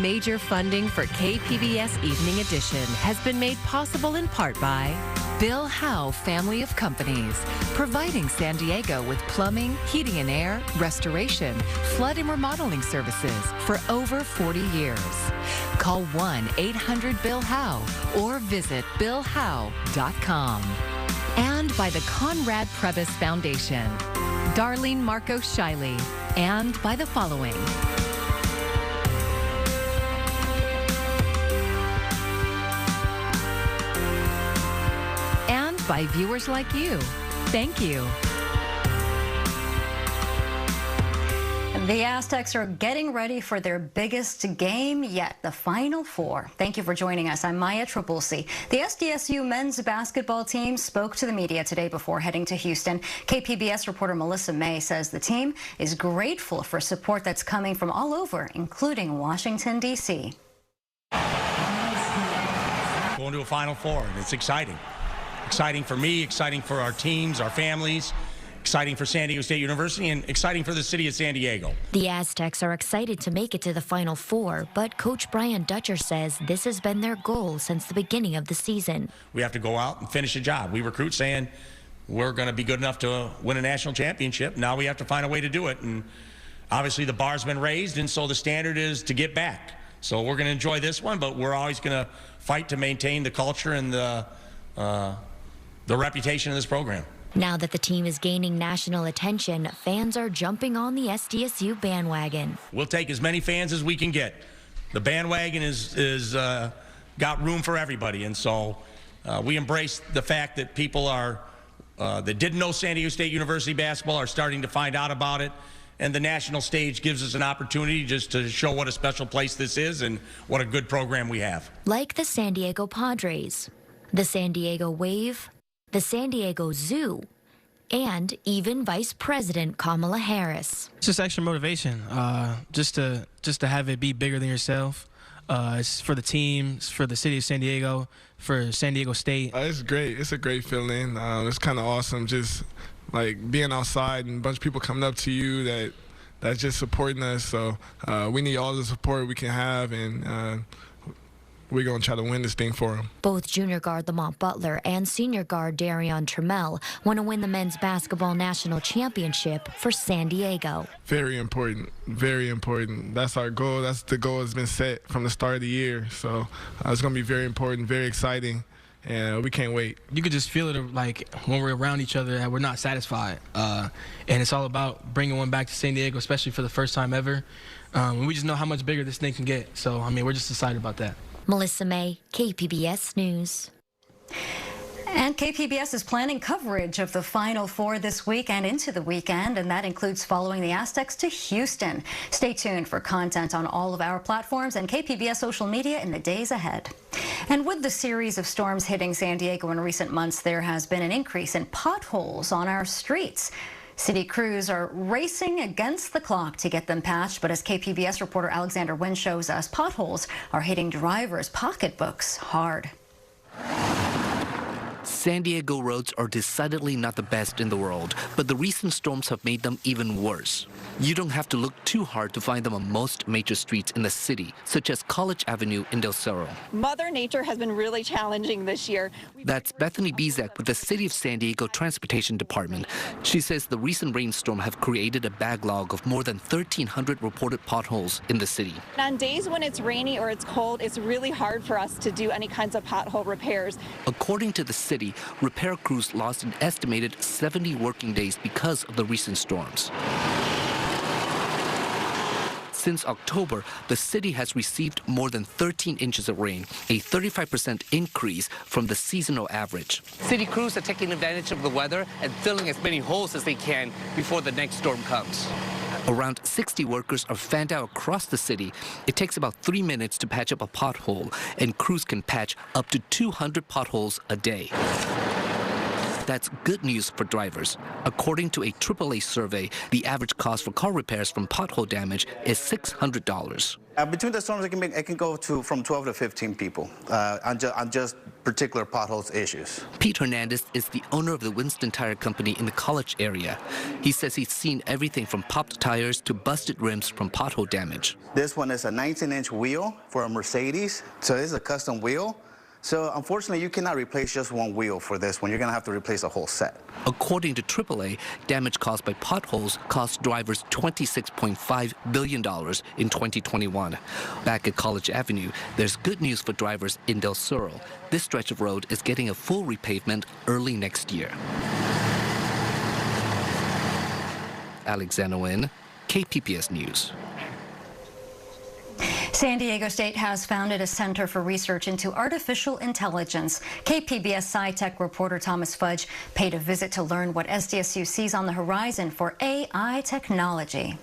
Major funding for KPBS Evening Edition has been made possible in part by Bill Howe Family of Companies, providing San Diego with plumbing, heating and air, restoration, flood and remodeling services for over 40 years. Call 1-800-BILL-HOWE or visit billhowe.com. And by the Conrad Prebys Foundation, Darlene Marcos Shiley, and by the following. And by viewers like you. Thank you. The Aztecs are getting ready for their biggest game yet, the Final Four. Thank you for joining us. I'm Maya Trabulsi. The SDSU men's basketball team spoke to the media today before heading to Houston. KPBS reporter Melissa May says the team is grateful for support that's coming from all over, including Washington, D.C. Going to a Final Four, and it's exciting. Exciting for me, exciting for our teams, our families. Exciting for San Diego State University and exciting for the city of San Diego. The Aztecs are excited to make it to the Final Four, but Coach Brian Dutcher says this has been their goal since the beginning of the season. We have to go out and finish a job. We recruit saying we're going to be good enough to win a national championship. Now we have to find a way to do it, and obviously the bar's been raised, and so the standard is to get back. So we're going to enjoy this one, but we're always going to fight to maintain the culture and the reputation of this program. Now that the team is gaining national attention, fans are jumping on the SDSU bandwagon. We'll take as many fans as we can get. The bandwagon is got room for everybody, and so we embrace the fact that people are that didn't know San Diego State University basketball are starting to find out about it, and the national stage gives us an opportunity just to show what a special place this is and what a good program we have. Like the San Diego Padres, the San Diego Wave, the San Diego Zoo, and even Vice President Kamala Harris. It's just extra motivation, just to have it be bigger than yourself. It's for the team, it's for the city of San Diego, for San Diego State. It's great. It's a great feeling. It's kind of awesome, just like being outside and a bunch of people coming up to you that's just supporting us. So we need all the support we can have, and we're going to try to win this thing for them. Both junior guard Lamont Butler and senior guard Darion Trammell want to win the men's basketball national championship for San Diego. Very important. Very important. That's our goal. That's the goal that's been set from the start of the year. So it's going to be very important, very exciting, and we can't wait. You could just feel it like when we're around each other that we're not satisfied. And it's all about bringing one back to San Diego, especially for the first time ever. We just know how much bigger this thing can get. So, I mean, we're just excited about that. Melissa May, KPBS News. And KPBS is planning coverage of the Final Four this week and into the weekend, and that includes following the Aztecs to Houston. Stay tuned for content on all of our platforms and KPBS social media in the days ahead. And with the series of storms hitting San Diego in recent months, there has been an increase in potholes on our streets. City crews are racing against the clock to get them patched, but as KPBS reporter Alexander Wynn shows us, potholes are hitting drivers' pocketbooks hard. San Diego roads are decidedly not the best in the world, but the recent storms have made them even worse. You don't have to look too hard to find them on most major streets in the city, such as College Avenue in Del Cerro. Mother Nature has been really challenging this year. That's Bethany Bezek with the City of San Diego Transportation Department. She says the recent rainstorm have created a backlog of more than 1,300 reported potholes in the city. On days when it's rainy or it's cold, it's really hard for us to do any kinds of pothole repairs. According to the city, repair crews lost an estimated 70 working days because of the recent storms. Since October, the city has received more than 13 inches of rain, a 35% increase from the seasonal average. City crews are taking advantage of the weather and filling as many holes as they can before the next storm comes. Around 60 workers are fanned out across the city. It takes about 3 minutes to patch up a pothole, and crews can patch up to 200 potholes a day. That's good news for drivers. According to a AAA survey, the average cost for car repairs from pothole damage is $600. Between the storms, it can go to from 12 to 15 people on just particular potholes issues. Pete Hernandez is the owner of the Winston Tire Company in the College area. He says he's seen everything from popped tires to busted rims from pothole damage. This one is a 19-inch wheel for a Mercedes, so this is a custom wheel. So unfortunately, you cannot replace just one wheel for this one. You're going to have to replace a whole set. According to AAA, damage caused by potholes cost drivers $26.5 billion in 2021. Back at College Avenue, there's good news for drivers in Del Sur. This stretch of road is getting a full repavement early next year. Alexander Nguyen, KPBS News. San Diego State has founded a center for research into artificial intelligence. KPBS Sci-Tech reporter Thomas Fudge paid a visit to learn what SDSU sees on the horizon for AI technology.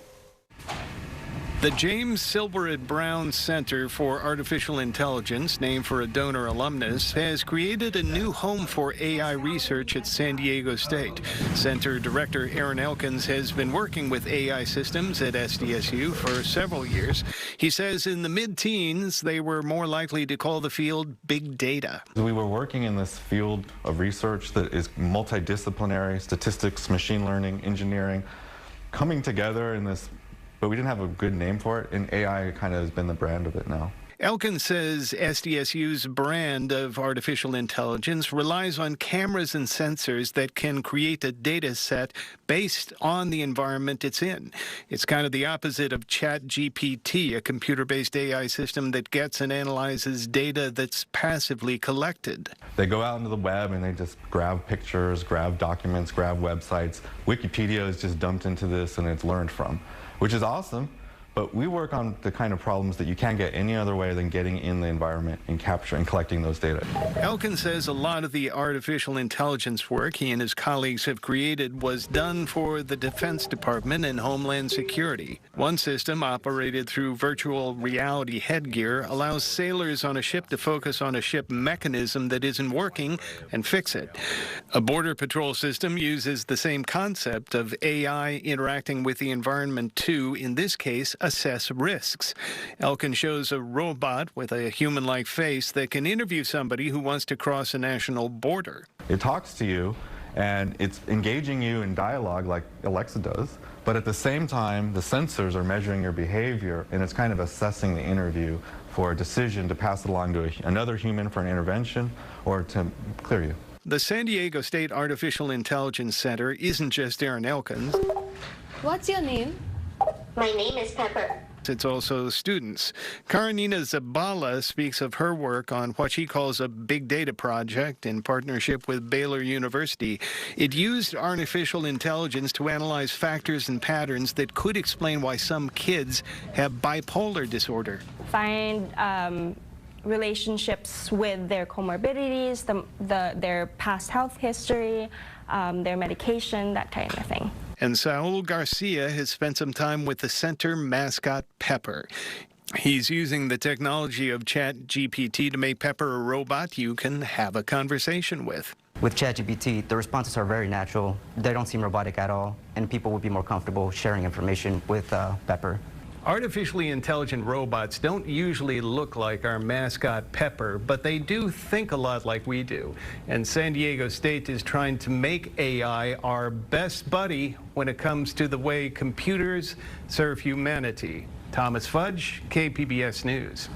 The James Silberud Brown Center for Artificial Intelligence, named for a donor alumnus, has created a new home for AI research at San Diego State. Center Director Aaron Elkins has been working with AI systems at SDSU for several years. He says in the mid-teens, they were more likely to call the field big data. We were working in this field of research that is multidisciplinary, statistics, machine learning, engineering, coming together in this, but we didn't have a good name for it, and AI kind of has been the brand of it now. Elkins says SDSU's brand of artificial intelligence relies on cameras and sensors that can create a data set based on the environment it's in. It's kind of the opposite of ChatGPT, a computer-based AI system that gets and analyzes data that's passively collected. They go out into the web and they just grab pictures, grab documents, grab websites. Wikipedia is just dumped into this and it's learned from, which is awesome. But we work on the kind of problems that you can't get any other way than getting in the environment and capturing and collecting those data. Elkins says a lot of the artificial intelligence work he and his colleagues have created was done for the Defense Department and Homeland Security. One system, operated through virtual reality headgear, allows sailors on a ship to focus on a ship mechanism that isn't working and fix it. A Border Patrol system uses the same concept of AI interacting with the environment to, in this case, assess risks. Elkin shows a robot with a human-like face that can interview somebody who wants to cross a national border. It talks to you, and it's engaging you in dialogue like Alexa does, but at the same time, the sensors are measuring your behavior, and it's kind of assessing the interview for a decision to pass it along to another human for an intervention or to clear you. The San Diego State Artificial Intelligence Center isn't just Aaron Elkins. What's your name? My name is Pepper. It's also students. Karanina Zabala speaks of her work on what she calls a big data project in partnership with Baylor University. It used artificial intelligence to analyze factors and patterns that could explain why some kids have bipolar disorder. Find relationships with their comorbidities, their past health history, their medication, that kind of thing. And Saul Garcia has spent some time with the center mascot, Pepper. He's using the technology of ChatGPT to make Pepper a robot you can have a conversation with. With ChatGPT, the responses are very natural. They don't seem robotic at all, and people would be more comfortable sharing information with Pepper. Artificially intelligent robots don't usually look like our mascot Pepper, but they do think a lot like we do. And San Diego State is trying to make AI our best buddy when it comes to the way computers serve humanity. Thomas Fudge, KPBS News.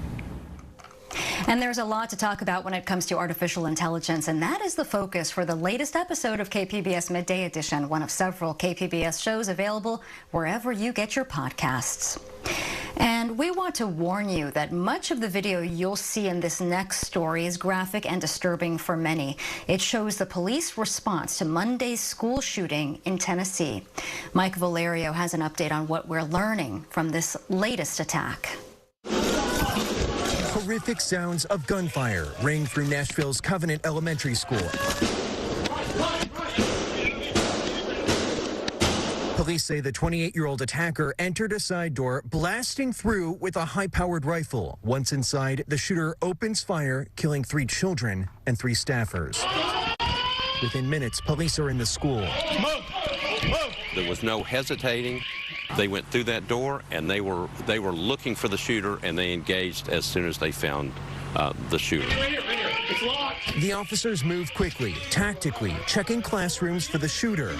And there's a lot to talk about when it comes to artificial intelligence, and that is the focus for the latest episode of KPBS Midday Edition, one of several KPBS shows available wherever you get your podcasts. And we want to warn you that much of the video you'll see in this next story is graphic and disturbing for many. It shows the police response to Monday's school shooting in Tennessee. Mike Valerio has an update on what we're learning from this latest attack. Horrific sounds of gunfire ring through Nashville's Covenant Elementary School. Police say the 28-year-old attacker entered a side door, blasting through with a high-powered rifle. Once inside, the shooter opens fire, killing 3 children and 3 staffers. Within minutes, police are in the school. There was no hesitating. They went through that door, and they were looking for the shooter, and they engaged as soon as they found the shooter. It's locked. The officers moved quickly, tactically, checking classrooms for the shooter.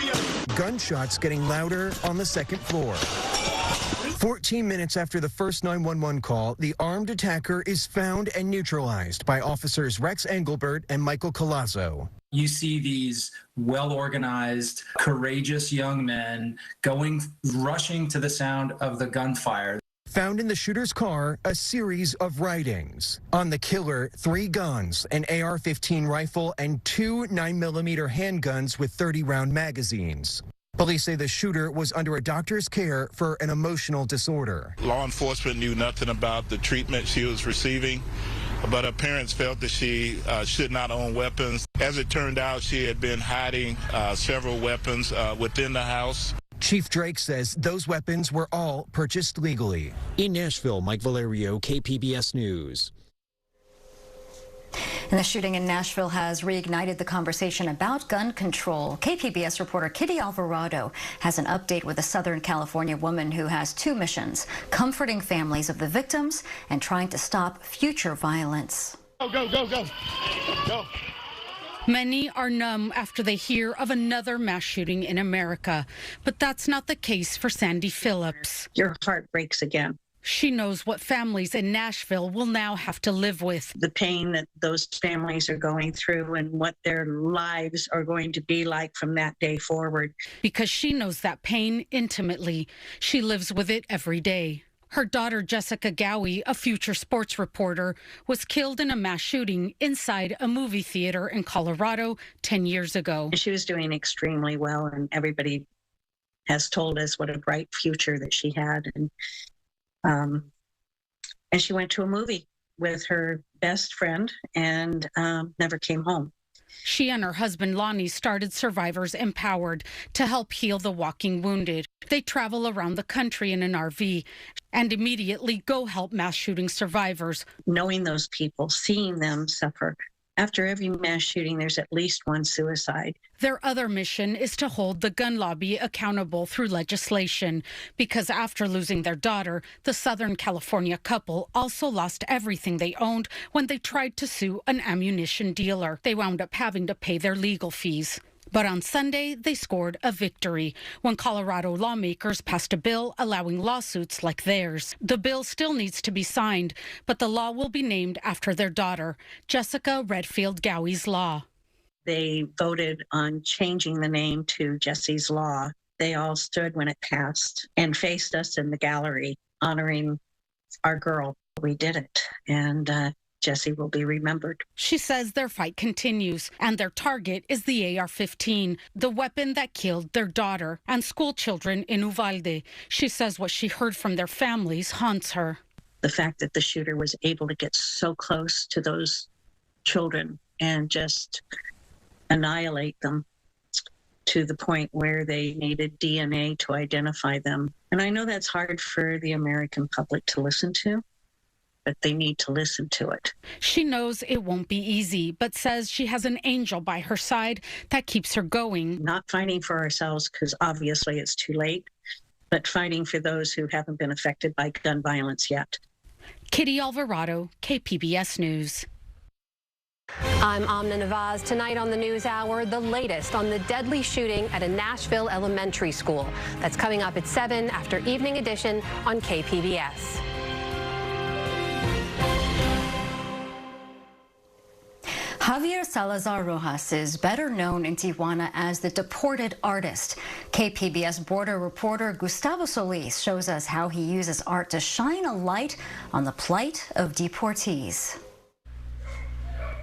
Gunshots getting louder on the second floor. 14 minutes after the first 911 call, the armed attacker is found and neutralized by officers Rex Engelbert and Michael Colazzo. You see these well-organized, courageous young men rushing to the sound of the gunfire. Found in the shooter's car, a series of writings. On the killer, 3 guns, an AR-15 rifle, and 2 9mm handguns with 30-round magazines. Police say the shooter was under a doctor's care for an emotional disorder. Law enforcement knew nothing about the treatment she was receiving, but her parents felt that she should not own weapons. As it turned out, she had been hiding several weapons within the house. Chief Drake says those weapons were all purchased legally. In Nashville, Mike Valerio, KPBS News. And the shooting in Nashville has reignited the conversation about gun control. KPBS reporter Kitty Alvarado has an update with a Southern California woman who has 2 missions: comforting families of the victims and trying to stop future violence. Go, go, go, go, go. Many are numb after they hear of another mass shooting in America, but that's not the case for Sandy Phillips. Your heart breaks again. She knows what families in Nashville will now have to live with. The pain that those families are going through and what their lives are going to be like from that day forward. Because she knows that pain intimately. She lives with it every day. Her daughter, Jessica Gowie, a future sports reporter, was killed in a mass shooting inside a movie theater in Colorado 10 years ago. She was doing extremely well, and everybody has told us what a bright future that she had. And she went to a movie with her best friend and never came home. She and her husband, Lonnie, started Survivors Empowered to help heal the walking wounded. They travel around the country in an RV and immediately go help mass shooting survivors. Knowing those people, seeing them suffer. After every mass shooting, there's at least one suicide. Their other mission is to hold the gun lobby accountable through legislation, because after losing their daughter, the Southern California couple also lost everything they owned when they tried to sue an ammunition dealer. They wound up having to pay their legal fees. But on Sunday, they scored a victory when Colorado lawmakers passed a bill allowing lawsuits like theirs. The bill still needs to be signed, but the law will be named after their daughter, Jessica Redfield Gowie's Law. They voted on changing the name to Jesse's Law. They all stood when it passed and faced us in the gallery, honoring our girl. We did it, and Jesse will be remembered. She says their fight continues, and their target is the AR-15, the weapon that killed their daughter and school children in Uvalde. She says what she heard from their families haunts her. The fact that the shooter was able to get so close to those children and just annihilate them to the point where they needed DNA to identify them. And I know that's hard for the American public to listen to, but they need to listen to it. She knows it won't be easy, but says she has an angel by her side that keeps her going. Not fighting for ourselves, because obviously it's too late, but fighting for those who haven't been affected by gun violence yet. Kitty Alvarado, KPBS News. I'm Amna Nawaz. Tonight on the News Hour, the latest on the deadly shooting at a Nashville elementary school. That's coming up at 7 after Evening Edition on KPBS. Javier Salazar Rojas is better known in Tijuana as the Deported Artist. KPBS border reporter Gustavo Solis shows us how he uses art to shine a light on the plight of deportees.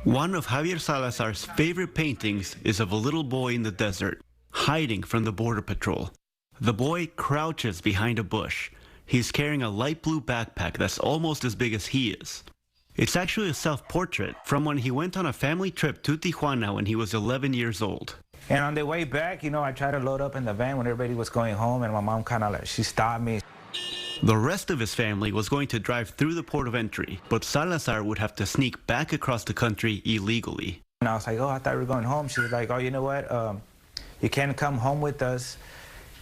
One of Javier Salazar's favorite paintings is of a little boy in the desert, hiding from the border patrol. The boy crouches behind a bush. He's carrying a light blue backpack that's almost as big as he is. It's actually a self-portrait from when he went on a family trip to Tijuana when he was 11 years old. And on the way back, I tried to load up in the van when everybody was going home, and my mom she stopped me. The rest of his family was going to drive through the port of entry, but Salazar would have to sneak back across the country illegally. And I was like, I thought we were going home. She was like, you know what? You can't come home with us.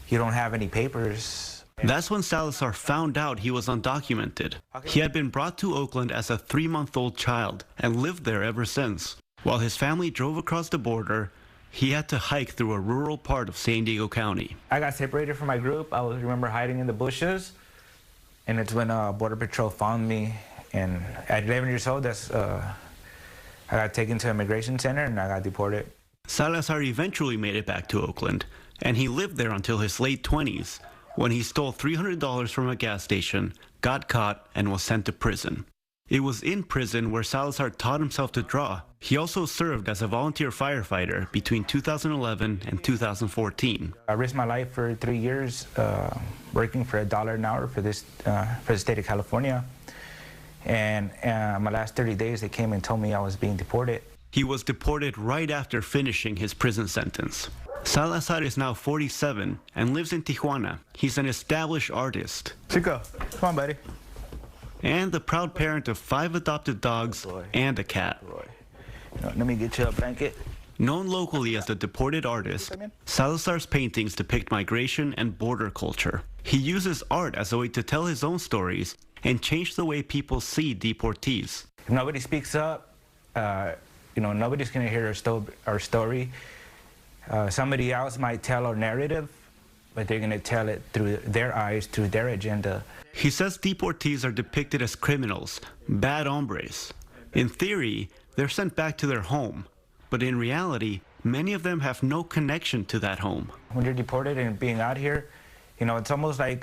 You don't have any papers. That's when Salazar found out he was undocumented. He had been brought to Oakland as a 3-month-old child and lived there ever since. While his family drove across the border, he had to hike through a rural part of San Diego County. I got separated from my group. I remember hiding in the bushes, and it's when Border Patrol found me. And at 11 years old, I got taken to an immigration center and I got deported. Salazar eventually made it back to Oakland, and he lived there until his late 20s, when he stole $300 from a gas station, got caught, and was sent to prison. It was in prison where Salazar taught himself to draw. He also served as a volunteer firefighter between 2011 and 2014. I risked my life for 3 years working for $1 an hour for the state of California. And my last 30 days, they came and told me I was being deported. He was deported right after finishing his prison sentence. Salazar is now 47 and lives in Tijuana. He's an established artist. Chico, come on, buddy. And the proud parent of 5 adopted dogs and a cat. Let me get you a blanket. Known locally as the Deported Artist, Salazar's paintings depict migration and border culture. He uses art as a way to tell his own stories and change the way people see deportees. If nobody speaks up, nobody's going to hear our story. Somebody else might tell our narrative, but they're going to tell it through their eyes, through their agenda. He says deportees are depicted as criminals, bad hombres. In theory, they're sent back to their home, but in reality, many of them have no connection to that home. When you're deported and being out here, it's almost like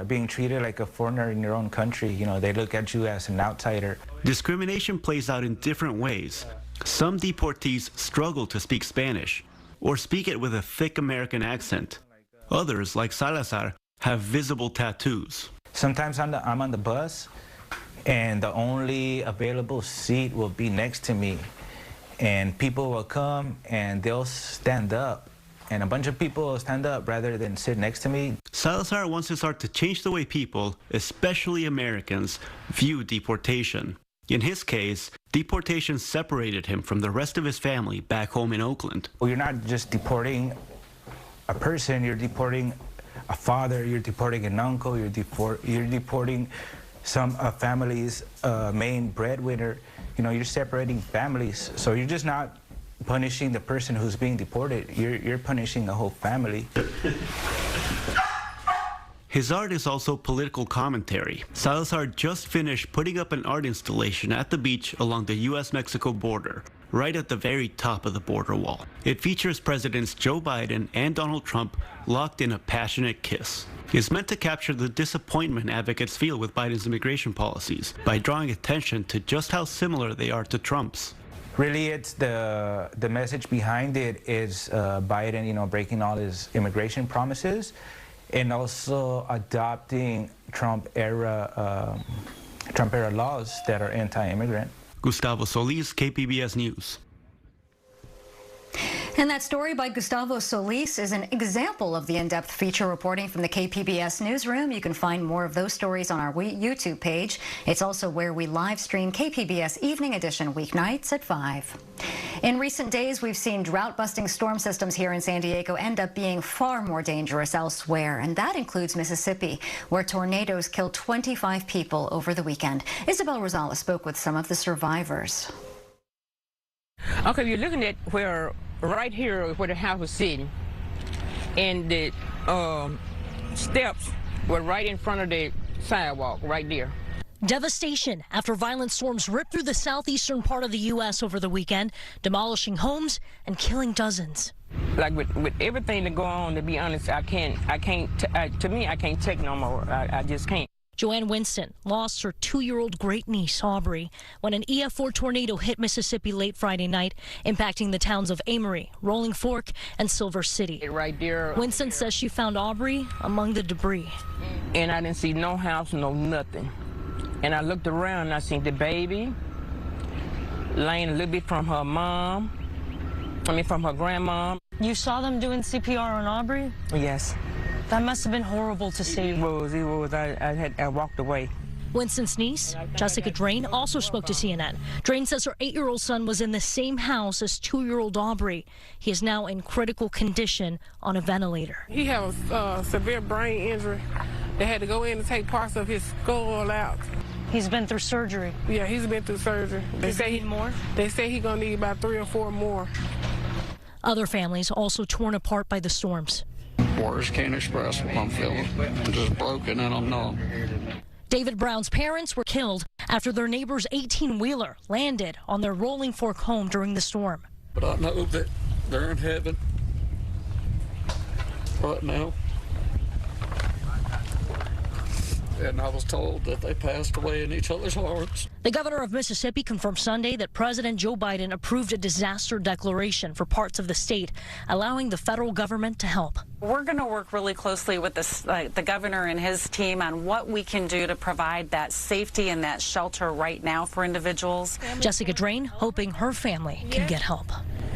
being treated like a foreigner in your own country. They look at you as an outsider. Discrimination plays out in different ways. Some deportees struggle to speak Spanish, or speak it with a thick American accent. Others, like Salazar, have visible tattoos. Sometimes I'm on the bus, and the only available seat will be next to me. And people will come, and they'll stand up. And a bunch of people will stand up rather than sit next to me. Salazar wants his art to change the way people, especially Americans, view deportation. In his case, deportation separated him from the rest of his family back home in Oakland. Well, you're not just deporting a person, you're deporting a father, you're deporting an uncle, you're deporting some family's main breadwinner. You're separating families. So you're just not punishing the person who's being deported. You're punishing the whole family. His art is also political commentary. Salazar just finished putting up an art installation at the beach along the U.S.-Mexico border, right at the very top of the border wall. It features Presidents Joe Biden and Donald Trump locked in a passionate kiss. It's meant to capture the disappointment advocates feel with Biden's immigration policies by drawing attention to just how similar they are to Trump's. Really, it's the message behind it is Biden, breaking all his immigration promises, and also adopting Trump-era laws that are anti-immigrant. Gustavo Solis, KPBS News. And that story by Gustavo Solis is an example of the in-depth feature reporting from the KPBS newsroom. You can find more of those stories on our YouTube page. It's also where we live stream KPBS Evening Edition weeknights at 5. In recent days, we've seen drought-busting storm systems here in San Diego end up being far more dangerous elsewhere, and that includes Mississippi, where tornadoes killed 25 people over the weekend. Isabel Rosales spoke with some of the survivors. Okay, you're looking at where right here where the house was sitting, and the steps were right in front of the sidewalk right there. Devastation after violent storms ripped through the southeastern part of the U.S. over the weekend, demolishing homes and killing dozens. Like with everything that go on, to be honest, I can't take no more. I just can't. Joanne Winston lost her 2-year-old great-niece, Aubrey, when an EF4 tornado hit Mississippi late Friday night, impacting the towns of Amory, Rolling Fork, and Silver City. Right there. Winston says she found Aubrey among the debris. And I didn't see no house, no nothing. And I looked around and I seen the baby laying a little bit from her mom, from her grandma. You saw them doing CPR on Aubrey? Yes. That must have been horrible to see. It was. I walked away. Winston's niece, Jessica Drain, also spoke to CNN. Drain says her 8-year-old son was in the same house as 2-year-old Aubrey. He is now in critical condition on a ventilator. He has severe brain injury, They had to go in and take parts of his skull out. He's been through surgery. Yeah, he's been through surgery. They say he more. They say he's gonna need about 3 or 4 more. Other families also torn apart by the storms. Words can't express what I'm feeling. I'm just broken and I'm numb. David Brown's parents were killed after their neighbor's 18-wheeler landed on their Rolling Fork home during the storm. But I know that they're in heaven right now. And I was told that they passed away in each other's arms. The governor of Mississippi confirmed Sunday that President Joe Biden approved a disaster declaration for parts of the state, allowing the federal government to help. We're going to work really closely with the governor and his team on what we can do to provide that safety and that shelter right now for individuals. Jessica Drain hoping her family can get help.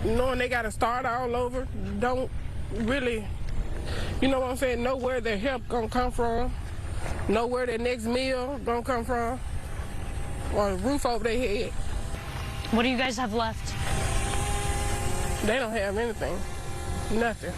Knowing they got to start all over, don't really, you know what I'm saying, know where their help going to come from. Know where their next meal gonna come from, or a roof over their head. What do you guys have left? They don't have anything, nothing.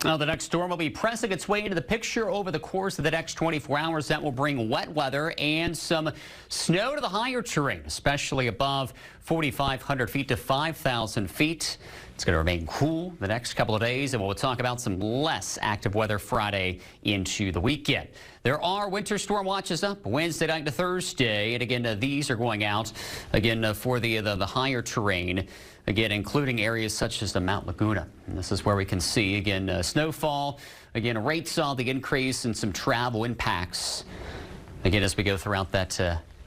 Now, the next storm will be pressing its way into the picture over the course of the next 24 hours. That will bring wet weather and some snow to the higher terrain, especially above 4,500 feet to 5,000 feet. It's going to remain cool the next couple of days, and we'll talk about some less active weather Friday into the weekend. There are winter storm watches up Wednesday night to Thursday, and again, these are going out again for the higher terrain. Again, including areas such as the Mount Laguna. And this is where we can see, again, snowfall. Again, rates on the increase and some travel impacts. Again, as we go throughout that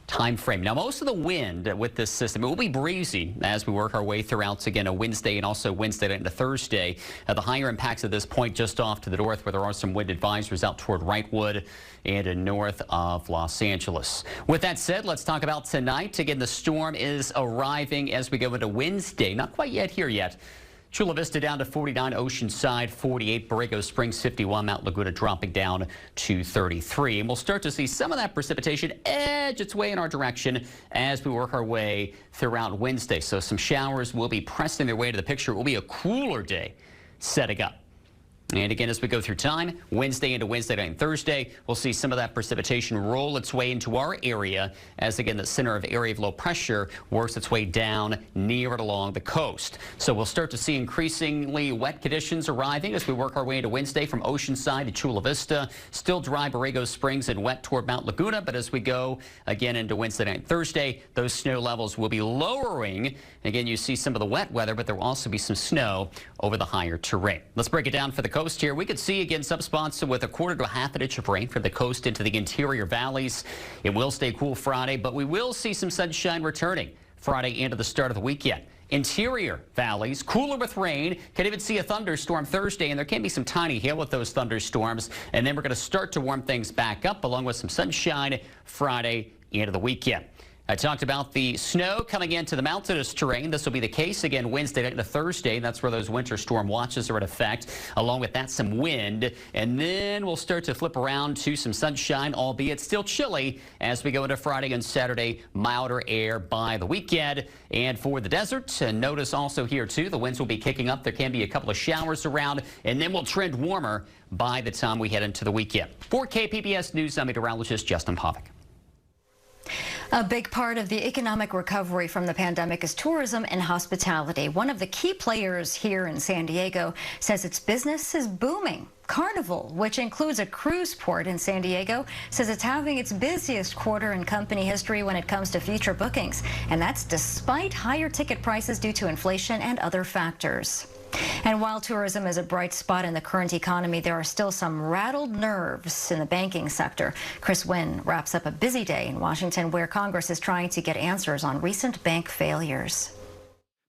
time frame. Now, most of the wind with this system, it will be breezy as we work our way throughout, again, a Wednesday and also Wednesday into Thursday. The higher impacts at this point just off to the north, where there are some wind advisories out toward Wrightwood and north of Los Angeles. With that said, let's talk about tonight. Again, the storm is arriving as we go into Wednesday. Not quite yet here yet. Chula Vista down to 49, Oceanside 48, Borrego Springs 51, Mount Laguna dropping down to 33. And we'll start to see some of that precipitation edge its way in our direction as we work our way throughout Wednesday. So some showers will be pressing their way to the picture. It will be a cooler day setting up. And again, as we go through time, Wednesday into Wednesday night and Thursday, we'll see some of that precipitation roll its way into our area as, again, the center of area of low pressure works its way down near and along the coast. So we'll start to see increasingly wet conditions arriving as we work our way into Wednesday from Oceanside to Chula Vista. Still dry Borrego Springs and wet toward Mount Laguna, but as we go again into Wednesday night and Thursday, those snow levels will be lowering. Again, you see some of the wet weather, but there will also be some snow over the higher terrain. Let's break it down for the coast here. We could see again some spots with 1/4 to 1/2 inch of rain from the coast into the interior valleys. It will stay cool Friday, but we will see some sunshine returning Friday into the start of the weekend. Interior valleys, cooler with rain. Can even see a thunderstorm Thursday, and there can be some tiny hail with those thunderstorms. And then we're going to start to warm things back up along with some sunshine Friday into the weekend. I talked about the snow coming into the mountainous terrain. This will be the case again Wednesday into Thursday. That's where those winter storm watches are in effect. Along with that, some wind. And then we'll start to flip around to some sunshine, albeit still chilly as we go into Friday and Saturday. Milder air by the weekend. And for the desert, and notice also here too, the winds will be kicking up. There can be a couple of showers around, and then we'll trend warmer by the time we head into the weekend. For KPBS News, I'm meteorologist Justin Povick. A big part of the economic recovery from the pandemic is tourism and hospitality. One of the key players here in San Diego says its business is booming. Carnival, which includes a cruise port in San Diego, says it's having its busiest quarter in company history when it comes to future bookings. And that's despite higher ticket prices due to inflation and other factors. And while tourism is a bright spot in the current economy, there are still some rattled nerves in the banking sector. Chris Wynn wraps up a busy day in Washington where Congress is trying to get answers on recent bank failures.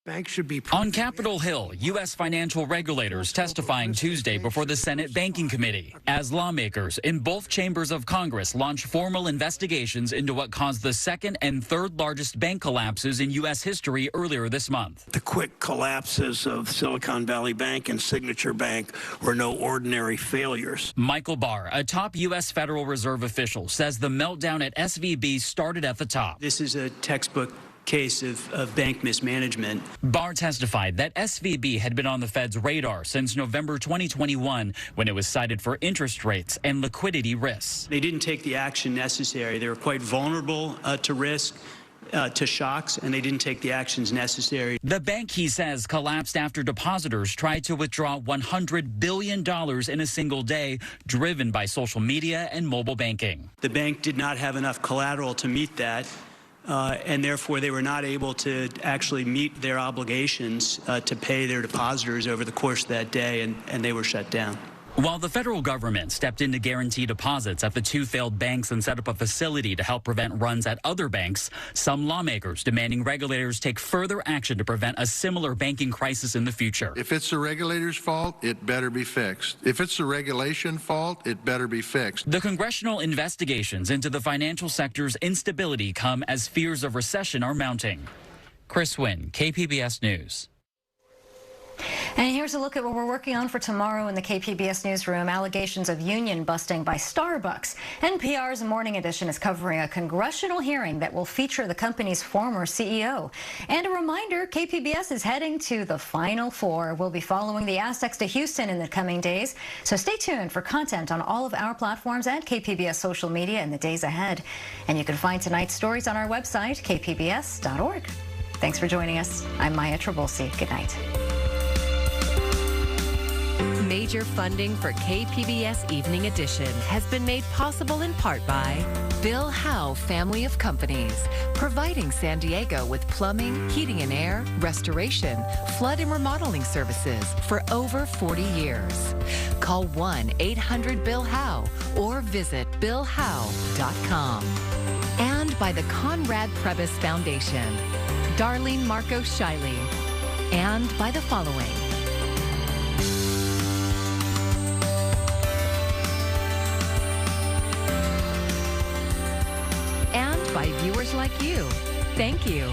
Banks should be on Capitol Hill, U.S. financial regulators testifying Tuesday before the Senate Banking Committee as lawmakers in both chambers of Congress launch formal investigations into what caused the second and third largest bank collapses in U.S. history earlier this month. The quick collapses of Silicon Valley Bank and Signature Bank were no ordinary failures. Michael Barr, a top U.S. Federal Reserve official, says the meltdown at SVB started at the top. This is a textbook case of bank mismanagement. Barr testified that SVB had been on the Fed's radar since November 2021 when it was cited for interest rates and liquidity risks. They didn't take the action necessary. They were quite vulnerable to risk, to shocks, and they didn't take the actions necessary. The bank, he says, collapsed after depositors tried to withdraw $100 billion in a single day, driven by social media and mobile banking. The bank did not have enough collateral to meet that. And therefore, they were not able to actually meet their obligations to pay their depositors over the course of that day, and they were shut down. While the federal government stepped in to guarantee deposits at the two failed banks and set up a facility to help prevent runs at other banks, some lawmakers demanding regulators take further action to prevent a similar banking crisis in the future. If it's the regulator's fault, it better be fixed. If it's the regulation fault, it better be fixed. The congressional investigations into the financial sector's instability come as fears of recession are mounting. Chris Wynn, KPBS News. And here's a look at what we're working on for tomorrow in the KPBS newsroom. Allegations of union busting by Starbucks. NPR's Morning Edition is covering a congressional hearing that will feature the company's former CEO. And a reminder, KPBS is heading to the Final Four. We'll be following the Aztecs to Houston in the coming days. So stay tuned for content on all of our platforms and KPBS social media in the days ahead. And you can find tonight's stories on our website, kpbs.org. Thanks for joining us. I'm Maya Trabulsi. Good night. Major funding for KPBS Evening Edition has been made possible in part by Bill Howe Family of Companies, providing San Diego with plumbing, heating and air, restoration, flood and remodeling services for over 40 years. Call 1-800-BILL-HOWE or visit billhowe.com. And by the Conrad Prebys Foundation, Darlene Marco Shiley, and by the following. And by viewers like you. Thank you.